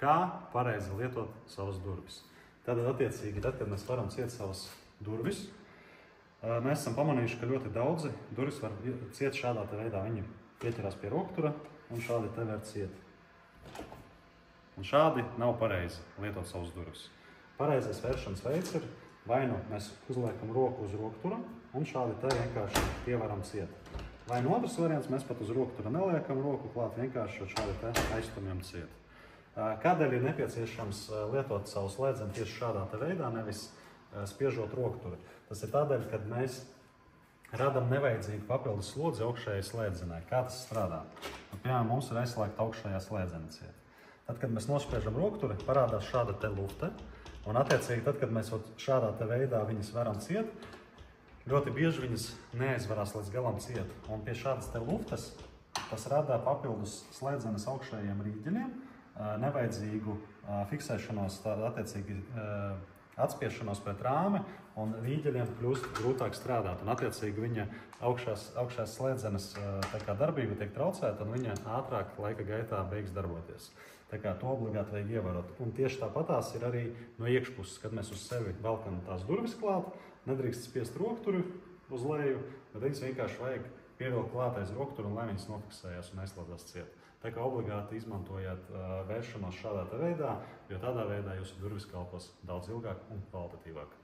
kā pareizi lietot savas durvis. Tad, attiecīgi, kad mēs varam ciet savas durvis, mēs esam pamanījuši, ka ļoti daudzi durvis var ciet šādā veidā. Viņi pieķerās pie roktura un šādi te var ciet. Un šādi nav pareizi lietot savas durvis. Pareizais vēršanas veids ir, vai nu mēs uzliekam roku uz roktura un šādi te vienkārši pievaram ciet. Vai no otrs variants mēs pat uz roktura neliekam roku klāt, vienkārši šādi te aizstumjam ciet. Kādēļ ir nepieciešams lietot savu slēdzeni tieši šādā te veidā, nevis spiežot rokturi? Tas ir tādēļ, kad mēs radam nevajadzīgu papildus slodzi augšējai slēdzenai. Kā tas strādā? Piemēram, mums ir aizslēgta augšējā slēdzene ciet. Tad, kad mēs nospiežam rokturi, parādās šāda te lufte, un attiecīgi tad, kad mēs šādā te veidā viņas varam ciet, ļoti bieži viņas neaizvarās līdz galam ciet. Un pie šādas te luftes tas rada papildus slēdzenes augšējiem rīģeļiem, nevajadzīgu fiksēšanos, attiecīgi atspiešanos pret rāmi, un rīģeļiem kļūst grūtāk strādāt. Un attiecīgi viņa augšējās slēdzenes darbība tiek traucēta, un viņa ātrāk laika gaitā beigs darboties. Tā kā to obligāti vajag ievērot. Un tieši tāpatās ir arī no iekšpuses, kad mēs uz sevi velkam tās durvis klāt, nedrīkst spiest rokturi uz leju, bet viņas vienkārši vajag pievilkt klātais rokturi, un lai viņas nofiksējas un aizslēdzās ciet. Tā kā obligāti izmantojiet vēršanos šādā veidā, jo tādā veidā jūsu durvis kalpos daudz ilgāk un kvalitatīvāk.